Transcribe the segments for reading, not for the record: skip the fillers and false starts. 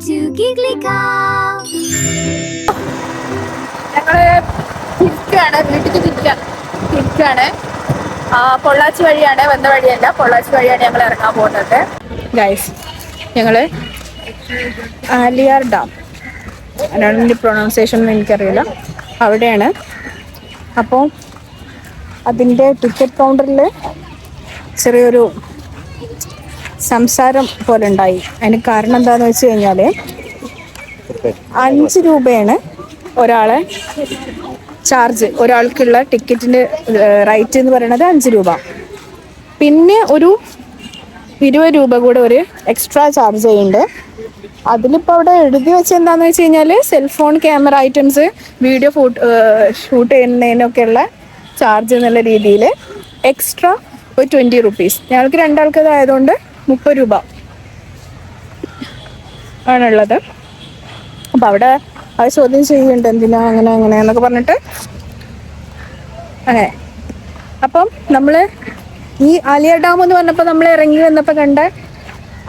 to Giggly Cow. ഞങ്ങള് വീട്ടിൽ തിരിക്കാണ്. പൊള്ളാച്ചി വഴിയാണ്, വന്ന വഴിയല്ല, പൊള്ളാച്ചി വഴിയാണ് ഞങ്ങൾ ഇറങ്ങാൻ പോകുന്നത്. ഗൈസ്, ഞങ്ങള് ആലിയാർ ഡാം, അതിൻ്റെ പ്രൊണൗൺസിയേഷൻ ഒന്നും എനിക്കറിയില്ല, അവിടെയാണ്. അപ്പോൾ അതിൻ്റെ ടിക്കറ്റ് കൗണ്ടറിൽ ചെറിയൊരു സംസാരം പോലെ ഉണ്ടായി. അതിന് കാരണം എന്താണെന്ന് വെച്ച് കഴിഞ്ഞാൽ 5 രൂപയാണ് ഒരാളെ ചാർജ്, ഒരാൾക്കുള്ള ടിക്കറ്റിൻ്റെ റേറ്റ് എന്ന് പറയുന്നത് 5 രൂപ. പിന്നെ ഒരു 20 രൂപ കൂടെ ഒരു എക്സ്ട്രാ ചാർജ് ചെയ്യുന്നുണ്ട്. അതിലിപ്പോൾ അവിടെ എഴുതി വെച്ച് എന്താണെന്ന് വെച്ച് കഴിഞ്ഞാൽ cellphone camera items, video shoot ചെയ്യുന്നതിനൊക്കെയുള്ള ചാർജ് എന്നുള്ള രീതിയിൽ എക്സ്ട്രാ ഒരു 20 റുപ്പീസ്. ഞങ്ങൾക്ക് 2 ആൾക്കതായതുകൊണ്ട് 30 രൂപ ആണുള്ളത്. അപ്പം അവിടെ അത് ചോദ്യം ചെയ്യുന്നുണ്ട്, എന്തിനാ അങ്ങനെ എന്നൊക്കെ പറഞ്ഞിട്ട്. അങ്ങനെ അപ്പം നമ്മൾ ഈ ആലിയാർ ഡാം എന്ന് പറഞ്ഞപ്പോൾ നമ്മൾ ഇറങ്ങി വന്നപ്പോൾ കണ്ട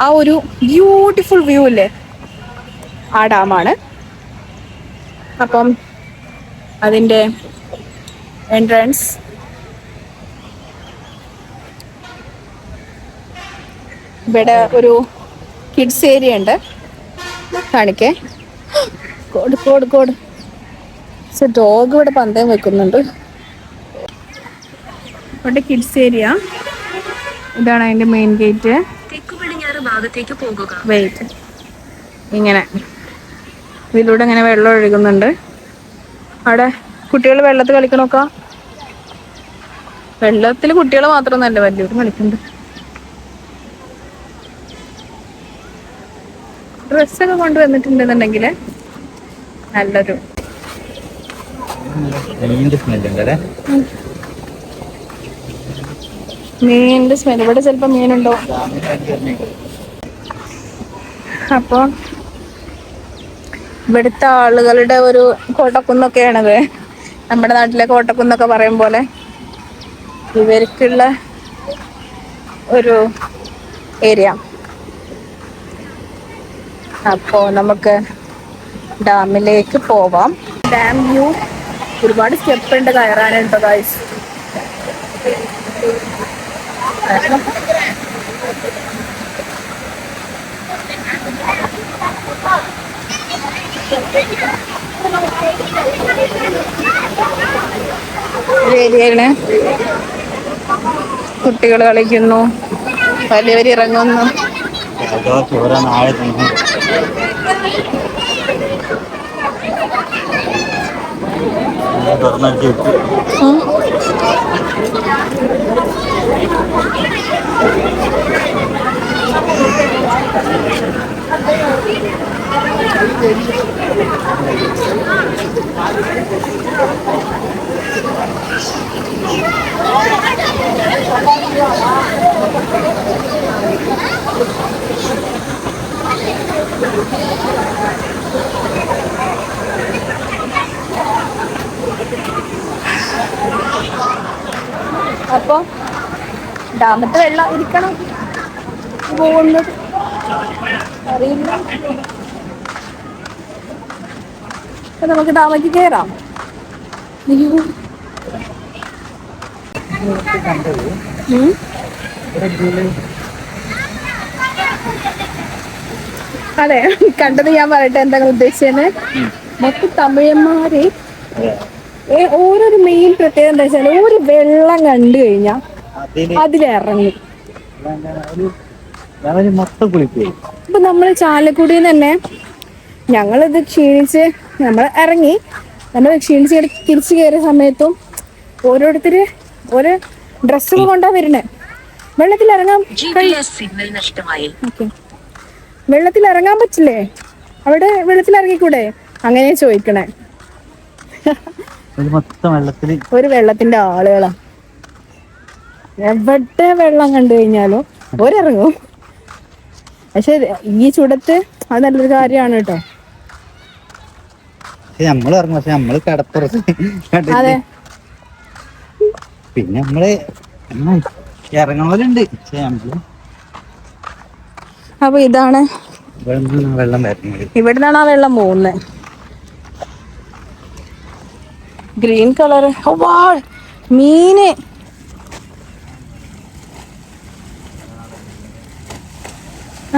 ആ ഒരു ബ്യൂട്ടിഫുൾ വ്യൂ ഇല്ലേ, ആ ഡാമാണ്. അപ്പം അതിൻ്റെ എൻട്രൻസ് ഇവിടെ ഒരു കിഡ്സ് ഏരിയ ഉണ്ട്, കാണിക്കേ. കോട് ഡോഗ് ഇവിടെ പന്തയം വെക്കുന്നുണ്ട്. ഇവിടെ കിഡ്സ് ഏരിയ, ഇതാണ് അതിന്റെ മെയിൻ ഗേറ്റ്. വെയിറ്റ്, ഇങ്ങനെ ഇതിലൂടെ ഇങ്ങനെ വെള്ളം ഒഴുകുന്നുണ്ട്. അവിടെ കുട്ടികൾ വെള്ളത്തിൽ കളിക്കണോക്ക. വെള്ളത്തിൽ കുട്ടികൾ മാത്രമൊന്നുമല്ല, വലിയവരും കളിക്കുന്നുണ്ട്. ഡ്രസ്സൊക്കെ കൊണ്ടുവന്നിട്ടുണ്ടെന്നുണ്ടെങ്കിൽ നല്ലൊരു മീനിന്റെ സ്മെൽ. ഇവിടെ ചിലപ്പോ മീനുണ്ടോ. അപ്പൊ ഇവിടുത്തെ ആളുകളുടെ ഒരു കോട്ടക്കുന്നൊക്കെയാണത്. നമ്മുടെ നാട്ടിലെ കോട്ടക്കുന്നൊക്കെ പറയും പോലെ ഇവർക്കുള്ള ഒരു ഏരിയ. അപ്പോൾ നമുക്ക് ഡാമിലേക്ക് പോവാം. ഡാം വ്യൂ, ഒരുപാട് സ്റ്റെപ്പ് ഉണ്ട് കയറാനുണ്ടോ ഗൈസ്. ഏരിയയില് കുട്ടികൾ കളിക്കുന്നു, വലിയവർ ഇറങ്ങുന്നു. അപ്പൊ ഡാമത്തെ വെള്ളം ഇരിക്കണം പോകുന്നത് അറിയില്ല. അപ്പൊ നമുക്ക് ഡാമേക്ക് കയറാം. അതെ, കണ്ടത് ഞാൻ പറയട്ടെ എന്താ ഉദ്ദേശിച്ചത്. മൊത്തം തമിഴന്മാര് ഓരോരു മെയിൻ പ്രത്യേകത എന്താ വെച്ചാൽ ഒരു വെള്ളം കണ്ടു കഴിഞ്ഞാൽ അതിലിറങ്ങി. ഇപ്പൊ നമ്മള് ചാലക്കുടിയിൽ തന്നെ ഞങ്ങളിത് ക്ഷീണിച്ച് നമ്മൾ ഇറങ്ങി, നമ്മൾ ക്ഷീണിച്ച് തിരിച്ചു കയറിയ സമയത്തും ഓരോരുത്തര് ഓരോ ഡ്രസ്സുകൾ കൊണ്ടാ വരുന്നേ. വെള്ളത്തിലിറങ്ങാൻ വെള്ളത്തിലിറങ്ങാൻ പറ്റില്ലേ? അവിടെ വെള്ളത്തിലിറങ്ങിക്കൂടെ? അങ്ങനെ ചോദിക്കണേ. ഒരു വെള്ളത്തിന്റെ ആളുകളാ. എവിടെ വെള്ളം കണ്ടു കഴിഞ്ഞാലും ഒരിറങ്ങും. പക്ഷെ ഈ ചൂടത്ത് അത് നല്ലൊരു കാര്യമാണ് കേട്ടോ. അതെ, പിന്നെ നമ്മള് ഇറങ്ങണവരുണ്ട്. അപ്പൊ ഇതാണ് ഇവിടുന്നാണ് ആ വെള്ളം പോകുന്നത്. Green colour. മീന്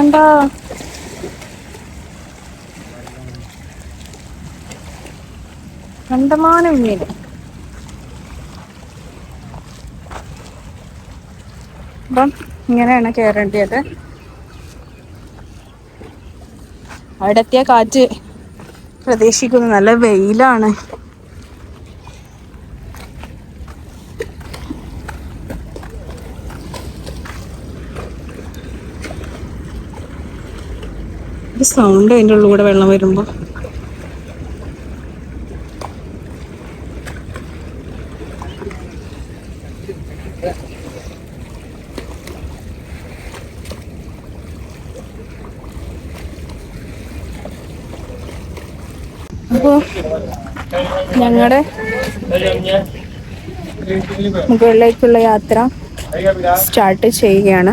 എന്താ കണ്ടമാനം മീന്. അപ്പം ഇങ്ങനെയാണ് കയറേണ്ടത്. അവിടെ എത്തിയ കാറ്റ് പ്രതീക്ഷിക്കുന്നു. നല്ല വെയിലാണ്. ഒരു സൗണ്ട് അതിൻ്റെ ഉള്ളിലൂടെ വെള്ളം വരുമ്പോ. അപ്പോ ഞങ്ങളുടെ മുകളിലേക്കുള്ള യാത്ര സ്റ്റാർട്ട് ചെയ്യുകയാണ്.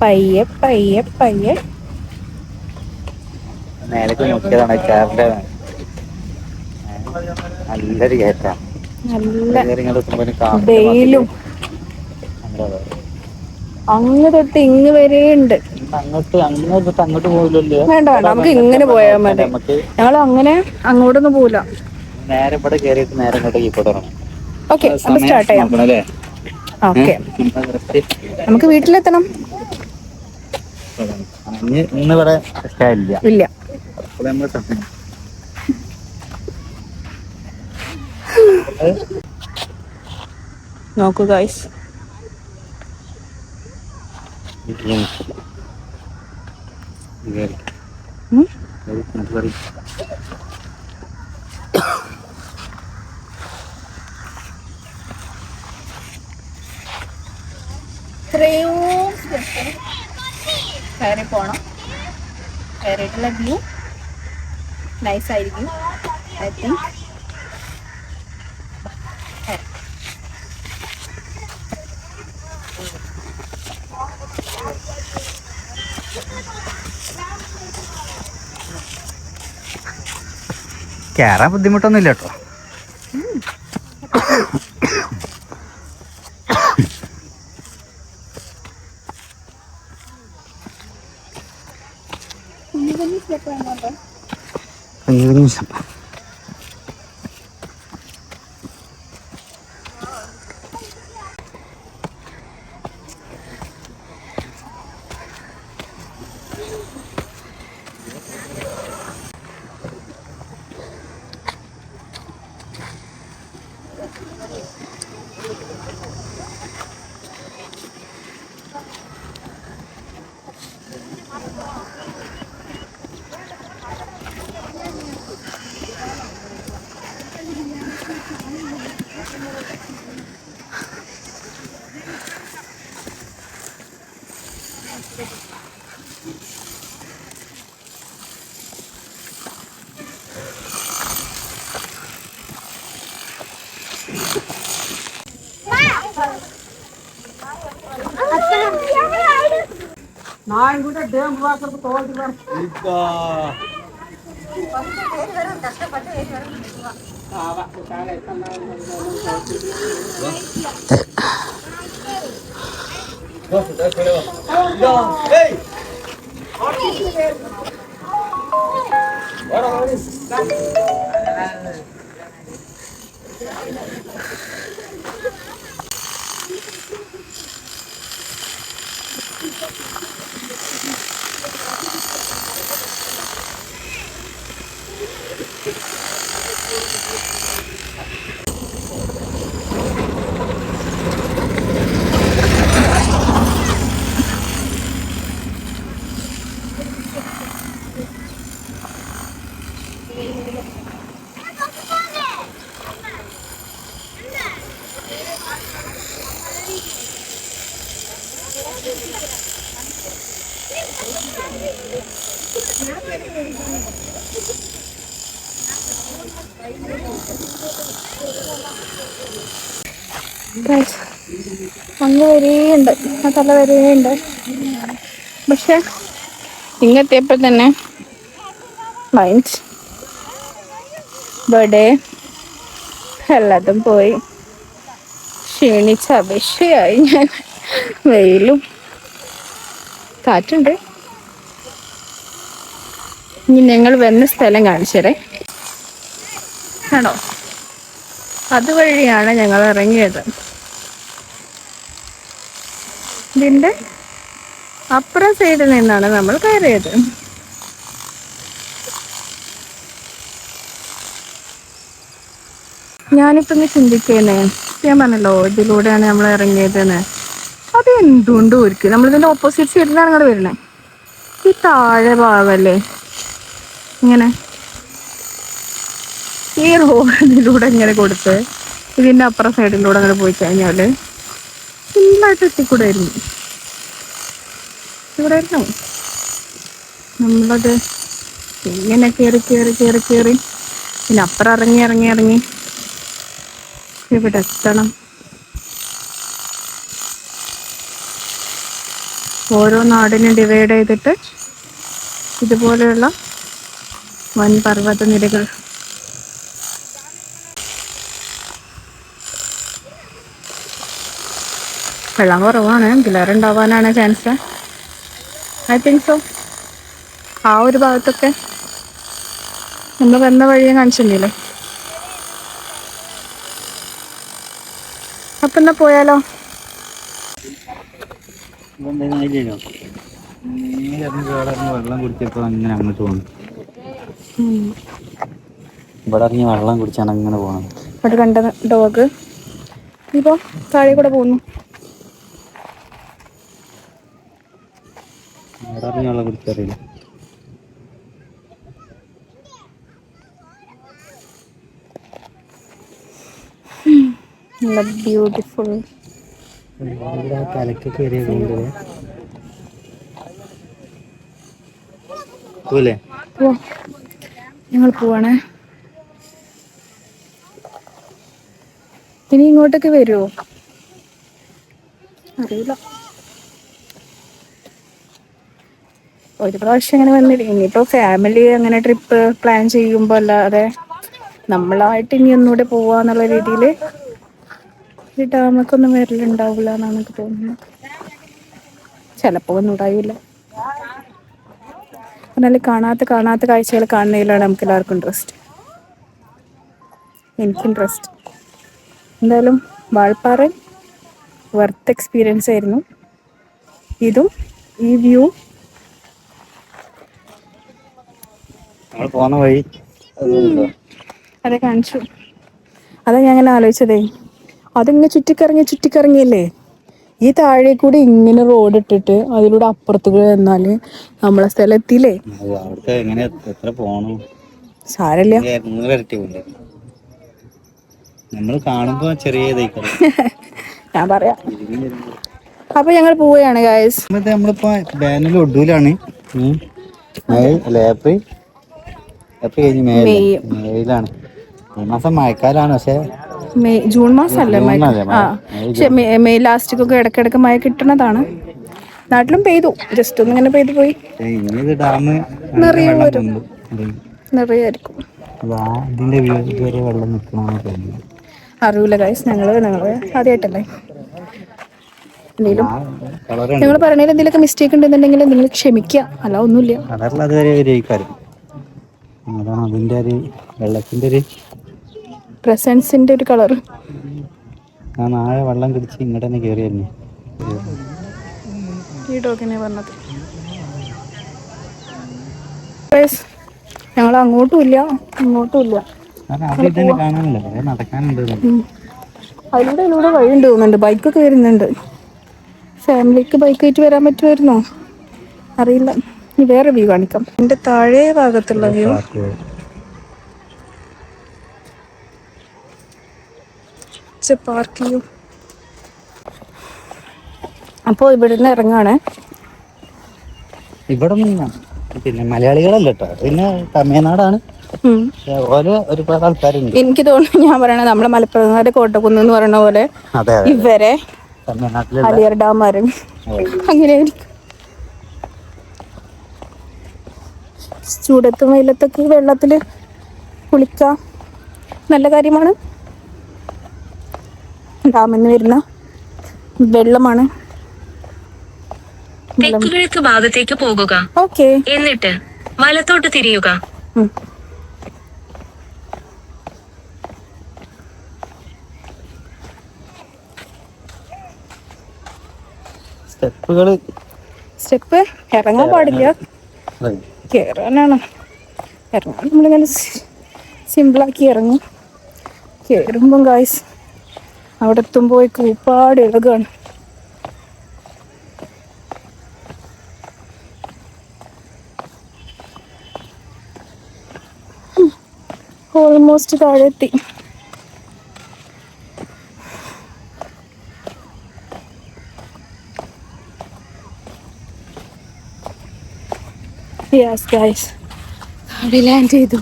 പയ്യെ പയ്യെ പയ്യെ. നല്ല വെയിലും അങ്ങ് തൊട്ട് ഇങ്ങ് വരെ ഉണ്ട്. വേണ്ട വേണ്ട, നമുക്ക് ഇങ്ങനെ പോയാൽ മതി. ഞങ്ങൾ അങ്ങനെ അങ്ങോട്ടൊന്നും പോവില്ല. ഓക്കെ, അപ്പൊ സ്റ്റാർട്ട് ചെയ്യാം. ഓക്കെ, നമുക്ക് വീട്ടിലെത്തണം. ഇല്ല. നോക്കൂ ഗൈസ്, ഇത്രയും കയറി പോണം. കയറിയിട്ടുള്ള വ്യൂ നൈസായിരിക്കും. ഐ തിങ്ക് കേറാൻ ബുദ്ധിമുട്ടൊന്നുമില്ല കേട്ടോ. അങ്ങ് വരെയുണ്ട്, ആ തല വരെയുണ്ട്. പക്ഷെ ഇങ്ങെത്തിയപ്പോൾ തന്നെ മൈൻഡ് ബർത്ത്ഡേ എല്ലാതും പോയി ക്ഷീണിച്ച അപേക്ഷയായി ഞാൻ. വെയിലും കാറ്റുണ്ട്. ഇനി ഞങ്ങൾ വന്ന സ്ഥലം കാണിച്ചേരേ. ആണോ, അതുവഴിയാണ് ഞങ്ങൾ ഇറങ്ങിയത്. ഇതിൻ്റെ അപ്പുറം സൈഡിൽ നിന്നാണ് നമ്മൾ കയറിയത്. ഞാനിപ്പോൾ ഇന്ന് ചിന്തിക്കുന്നേ, ഞാൻ പറഞ്ഞല്ലോ ഇതിലൂടെയാണ് നമ്മൾ ഇറങ്ങിയതെന്ന്. അത് എന്തുകൊണ്ട് ഒരുക്കി നമ്മളിതിൻ്റെ ഓപ്പോസിറ്റ് സൈഡിലാണ് അങ്ങോട്ട് വരുന്നത്. ഈ താഴെ ഭാഗമല്ലേ ഇങ്ങനെ ഈ റോഡിലൂടെ ഇങ്ങനെ കൊടുത്ത് ഇതിൻ്റെ അപ്പുറം സൈഡിലൂടെ അങ്ങനെ പോയി കഴിഞ്ഞാൽ സിമ്പിളായിട്ട് എത്തിക്കൂടായിരുന്നു. ഇവിടെ ആയിരുന്നു നമ്മളത് ഇങ്ങനെ കയറി പിന്നെ അപ്പുറം ഇറങ്ങി ഇവിടെ എത്തണം. ഓരോ നാടിനും ഡിവൈഡ് ചെയ്തിട്ട് ഇതുപോലെയുള്ള വൻ പർവ്വത നിരകൾ. വെള്ളം കുറവാണ്, കിളറുണ്ടാവാനാണ് ചാൻസ്. I think so. ആ ഒരു ഭാഗത്തൊക്കെ നമ്മൾ വന്ന വഴിയെ കാണിച്ചില്ലേ. അപ്പം എന്നാ പോയാലോ? വെള്ളം കുടിച്ചപ്പോ അങ്ങനെ അങ്ങോട്ട് പോകണം. ഇവിടെ ഇറങ്ങി വെള്ളം കുടിച്ചാണ് അങ്ങനെ പോകണം. ഇവിടെ കണ്ട ഡോഗ് ഇപ്പോ താഴെ കൂടെ പോകുന്നു. ഇവിടെ ഇറങ്ങി വെള്ളം കുടിച്ചറിയില്ല. ബ്യൂട്ടിഫുൾ. തലക്ക് കയറിയ പോലെ പോലെ ഞങ്ങൾ പോവാണേ. ഇനി ഇങ്ങോട്ടേക്ക് വരുമോ അറിയില്ല. ഒരു പ്രാവശ്യം അങ്ങനെ വന്നില്ല. ഇനിയിപ്പോൾ ഫാമിലി അങ്ങനെ ട്രിപ്പ് പ്ലാൻ ചെയ്യുമ്പോൾ അല്ലാതെ നമ്മളായിട്ട് ഇനി ഒന്നുകൂടെ പോവാന്നുള്ള രീതിയിൽ ഈ ഡാമൊക്കൊന്നും വരലുണ്ടാവില്ല എന്നാണ് എനിക്ക് തോന്നുന്നത്. ചിലപ്പോൾ ഒന്നും ഉണ്ടാവില്ല. എന്നാൽ കാണാത്ത കാഴ്ചകൾ കാണുന്നതിലാണ് നമുക്ക് എല്ലാവർക്കും ഇൻട്രസ്റ്റ്. എനിക്ക് ഇൻട്രസ്റ്റ്. എന്തായാലും വാൾപ്പാറ വർത്ത് എക്സ്പീരിയൻസ് ആയിരുന്നു. ഇതും ഈ വ്യൂ പോകുന്ന വഴി അതെ കാണിച്ചു. അതാ ഞാൻ അങ്ങനെ ആലോചിച്ചതേ. അതിങ്ങനെ ചുറ്റിക്കറങ്ങിയല്ലേ ഈ താഴെ കൂടി ഇങ്ങനെ റോഡ് ഇട്ടിട്ട് അതിലൂടെ അപ്പുറത്ത് കൂടെ വന്നാല് നമ്മളെ സ്ഥലം എത്തിയില്ലേ. എത്ര പോണം സാരല്ല, നമ്മൾ കാണുമ്പോ ചെറിയ ഞാൻ പറയാം. അപ്പൊ ഞങ്ങൾ പോവുകയാണ് ഗായ്സ്. നമ്മളിപ്പോ ബാനിൽ ഒഡൂലാണ്. ഏപ്രിൽ കഴിഞ്ഞ് മെയ്യിലാണ്. ഈ മാസം മഴക്കാലാണ്. പക്ഷെ ജൂൺ മാസമല്ലേ മഴ? പക്ഷെ മെയ് ലാസ്റ്റിക്കൊക്കെ ഇടയ്ക്കിടയ്ക്ക് മഴ കിട്ടണതാണ്. നാട്ടിലും പെയ്തു, ജസ്റ്റ് ഒന്ന് ഇങ്ങനെ പെയ്തു പോയി. നിറയായിരിക്കും. അറിയില്ല ഗൈസ്, ഞങ്ങള് ആദ്യമായിട്ടല്ലേ. എന്തെങ്കിലും ഞങ്ങൾ പറയണതിൽ എന്തെങ്കിലുമൊക്കെ മിസ്റ്റേക്ക് ഉണ്ടെന്നുണ്ടെങ്കിൽ നിങ്ങൾ ക്ഷമിക്കുക, അല്ല ഒന്നുമില്ല. അതാണ് അതിന്റെ ഒരു വെള്ളത്തിന്റെ ഒരു പ്രസൻസിന്റെ ഒരു കളർ. ഞാൻ നാളെ വെള്ളം കുടിച്ച് ഇങ്ങോട്ട് തന്നെ കയറിയായിരുന്നു. ഈ ഡോഗിനെ പറഞ്ഞത് ഞങ്ങൾ അങ്ങോട്ടും ഇല്ല ഇങ്ങോട്ടും ഇല്ല. അതിലൂടെ വഴി ഉണ്ട് തോന്നുന്നുണ്ട്. ബൈക്കൊക്കെ വരുന്നുണ്ട്. ഫാമിലിക്ക് ബൈക്കായിട്ട് വരാൻ പറ്റുമായിരുന്നോ അറിയില്ല. ഇനി വേറെ വ്യൂ കാണിക്കാം. എൻ്റെ താഴെ ഭാഗത്തുള്ള വ്യൂ പാർക്ക് ചെയ്യൂ. അപ്പോൾ ഇവിടുന്ന് ഇറങ്ങാണ്. ഇവിടെ പിന്നെ മലയാളികളല്ല കേട്ടോ, പിന്നെ തമിഴ്നാടാണ്. ഒരുപാട് ആൾക്കാരുണ്ട്. എനിക്ക് തോന്നുന്നു, ഞാൻ പറയണത് നമ്മളെ മലപ്പുറം കോട്ടക്കുന്ന് എന്ന് പറയുന്ന പോലെ ഇവരെ അലിയർ ഡാമാരും അങ്ങനെ. ചൂടത്തും വെയിലത്തൊക്കെ വെള്ളത്തിൽ കുളിക്കാം, നല്ല കാര്യമാണ്. ഡാമിൽ നിന്ന് വരുന്ന വെള്ളമാണ്. തെക്കുകിഴക്ക് ഭാഗത്തേക്ക് പോകുക. ഓക്കെ, എന്നിട്ട് വലത്തോട്ട് തിരിയുക. സ്റ്റെപ്പ് ഇറങ്ങാൻ പാടില്ല, കയറാനാണ്. ഇറങ്ങാൻ നമ്മളിങ്ങനെ സിമ്പിളാക്കി ഇറങ്ങും. കയറുമ്പം ഗായ്സ് അവിടെ എത്തുമ്പോൾ കൂപ്പാട് ഇളകാണ്. ഓൾമോസ്റ്റ് താഴെ എത്തി. യെസ് ഗൈസ്, അവിടെ ലാൻഡ് ചെയ്തു.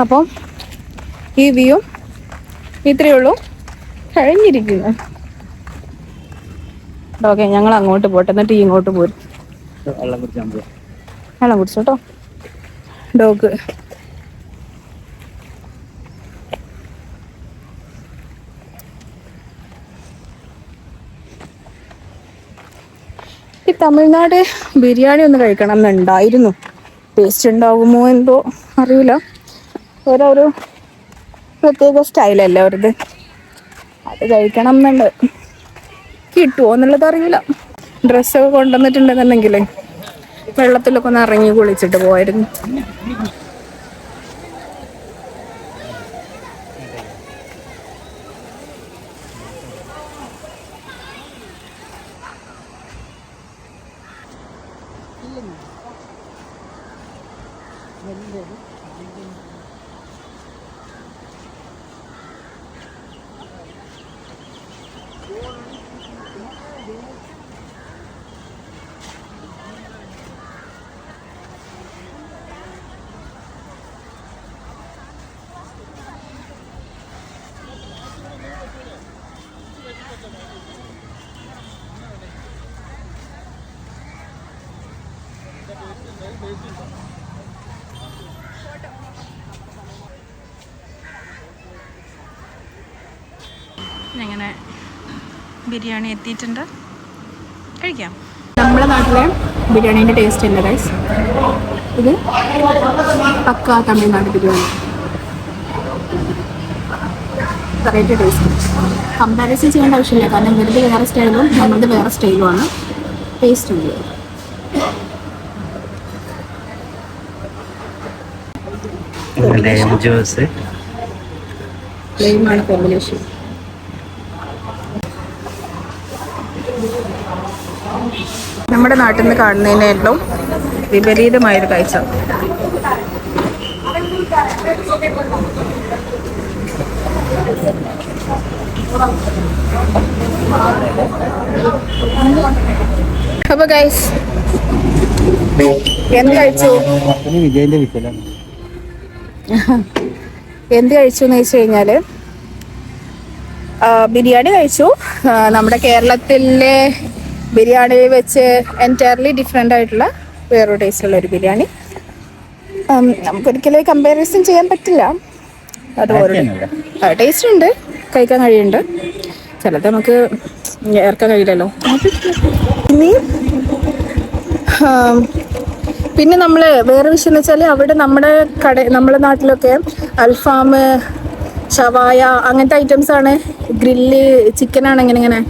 അപ്പം ഈ വ്യൂ ഇത്രയേ ഉള്ളൂ, കഴിഞ്ഞിരിക്കുന്നു. ഓക്കെ, ഞങ്ങൾ അങ്ങോട്ട് പോട്ടെ, എന്നിട്ട് ഇങ്ങോട്ട് പോരും. വെള്ളം കുടിച്ചോട്ടോ ഡോഗ്. ഈ തമിഴ്നാട് ബിരിയാണി ഒന്ന് കഴിക്കണം എന്നുണ്ടായിരുന്നു. ടേസ്റ്റ് ഉണ്ടാകുമോ എന്തോ അറിയില്ല, ഓരോരോ പ്രത്യേക സ്റ്റൈലല്ലേ അവരത്. അത് കഴിക്കണം എന്നുണ്ട്, കിട്ടുമോ എന്നുള്ളത് അറിയില്ല. ഡ്രസ്സൊക്കെ കൊണ്ടുവന്നിട്ടുണ്ടെന്നുണ്ടെങ്കിലേ വെള്ളത്തിലൊക്കെ ഒന്ന് ഇറങ്ങി കുളിച്ചിട്ട് പോയിരുന്നു. അങ്ങനെ ബിരിയാണി എത്തിയിട്ടുണ്ട്, കഴിക്കാം. നമ്മുടെ നാട്ടിലെ ബിരിയാണീൻ്റെ ടേസ്റ്റ് അല്ല ഗൈസ്, ഇത് പക്ക Tamil Nadu biryani. Variety taste, comparison ചെയ്യേണ്ട ആവശ്യമില്ല, കാരണം ഇവരുടെ വേറെ സ്റ്റൈലും നമ്മളുടെ വേറെ സ്റ്റൈലുമാണ്. ടേസ്റ്റ് ഉണ്ട്. ലൈമാണ് കോമ്പിനേഷൻ. നമ്മുടെ നാട്ടിൽ നിന്ന് കാണുന്നതിനേറ്റവും വിപരീതമായൊരു കാഴ്ച. അപ്പൊ ഗൈസ് എന്ത് കഴിച്ചു എന്ന് വെച്ച് കഴിഞ്ഞാല് ബിരിയാണി കഴിച്ചു. നമ്മുടെ കേരളത്തിലെ ബിരിയാണി വെച്ച് എൻറ്റയർലി ഡിഫറെൻ്റ് ആയിട്ടുള്ള വേറൊരു ടേസ്റ്റുള്ള ഒരു ബിരിയാണി. നമുക്കൊരിക്കലും കമ്പാരിസൺ ചെയ്യാൻ പറ്റില്ല. അതുപോലെ ടേസ്റ്റ് ഉണ്ട്, കഴിക്കാൻ കഴിയുന്നുണ്ട്. ചിലത് നമുക്ക് ഇറക്കാൻ കഴിയില്ലല്ലോ. പിന്നെ നമ്മൾ വേറെ വിഷയം എന്ന് വെച്ചാൽ അവിടെ നമ്മുടെ നാട്ടിലൊക്കെ അൽഫാം, ഷവായ അങ്ങനത്തെ ഐറ്റംസ് ആണ്. ഗ്രില്ല് ചിക്കനാണ് ഇങ്ങനെ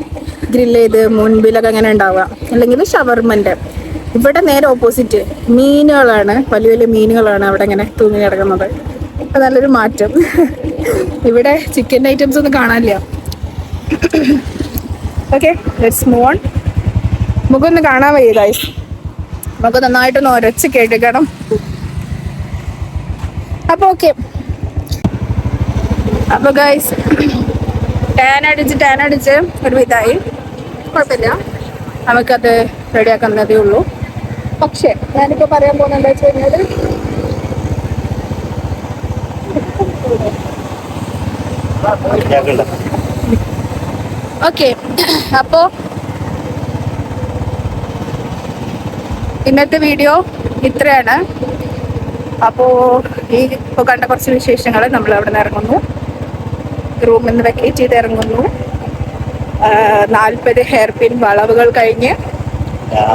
ഗ്രില്ല് ചെയ്ത് മുൻപിലൊക്കെ അങ്ങനെ ഉണ്ടാവുക, അല്ലെങ്കിൽ ഷവർമൻ്റെ. ഇവിടെ നേരെ ഓപ്പോസിറ്റ് മീനുകളാണ്, വലിയ വലിയ മീനുകളാണ് അവിടെ ഇങ്ങനെ തൂങ്ങി കിടക്കുന്നത്. അത് നല്ലൊരു മാറ്റം. ഇവിടെ ചിക്കൻ്റെ ഐറ്റംസ് ഒന്നും കാണാനില്ല. Okay, let's move on. നമുക്കൊന്ന് കാണാൻ വയ്യ ഗൈസ്, നമുക്ക് നന്നായിട്ടൊന്ന് ഉരച്ച് കേൾക്കണം. അപ്പോൾ ഓക്കെ, അപ്പോൾ ഗൈസ് ടാൻ അടിച്ച് ഒരു ഇതായി, കുഴപ്പമില്ല, നമുക്കത് റെഡിയാക്കുന്നതേ ഉള്ളൂ. പക്ഷേ ഞാനിപ്പോൾ പറയാൻ പോകുന്നത് എന്താ വെച്ച് കഴിഞ്ഞാൽ ഓക്കെ, അപ്പോ ഇന്നത്തെ വീഡിയോ ഇത്രയാണ്. അപ്പോ ഈ ഇപ്പോൾ കണ്ട കുറച്ച് വിശേഷങ്ങൾ നമ്മൾ അവിടെ നിന്ന് ഇറങ്ങുന്നു, റൂമിൽ നിന്ന് വെക്കേറ്റ് ചെയ്ത് ഇറങ്ങുന്നു. 40 ഹെയർ പിൻ വളവുകൾ കഴിഞ്ഞ്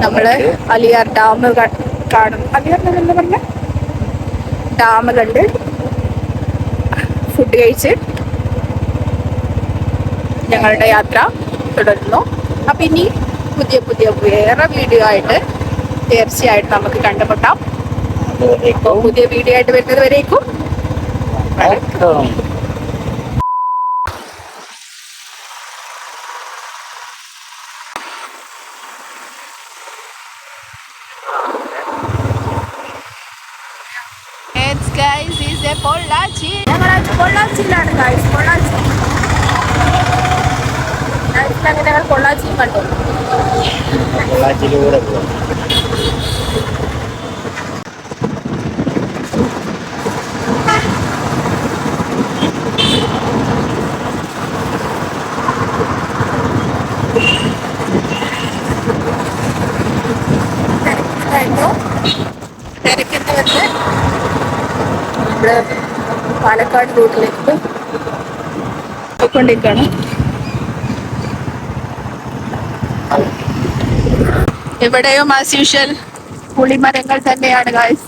നമ്മൾ അലിയാർ ഡാം കാണും. അലിയാർ എന്ന് പറഞ്ഞ ഡാം കണ്ട് ഫുഡ് കഴിച്ച് ഞങ്ങളുടെ യാത്ര തുടരുന്നു. അപ്പം ഇനി പുതിയ പുതിയ വേറെ വീഡിയോ ആയിട്ട് തീർച്ചയായിട്ടും നമുക്ക് കണ്ടുമുട്ടാം. ഇപ്പോൾ പുതിയ വീഡിയോ ആയിട്ട് വരുന്നത് വരേക്കും പൊള്ളാച്ചി. പൊള്ളാച്ചിയിലാണ് ഗൈസ്, പൊള്ളാച്ചി. അങ്ങനെ ഞങ്ങൾ പൊള്ളാച്ചിയും കണ്ടു. പൊള്ളാച്ചിയിലൂടെ പോവാം. തിരക്കിട്ട് വന്ന് നമ്മുടെ പാലക്കാട് റൂട്ടിലേക്ക് പോയിക്കൊണ്ടിരിക്കുകയാണ്. എവിടെയും ആസ് യൂഷ്വൽ പുളിമരങ്ങൾ തന്നെയാണ് ഗായ്സ്.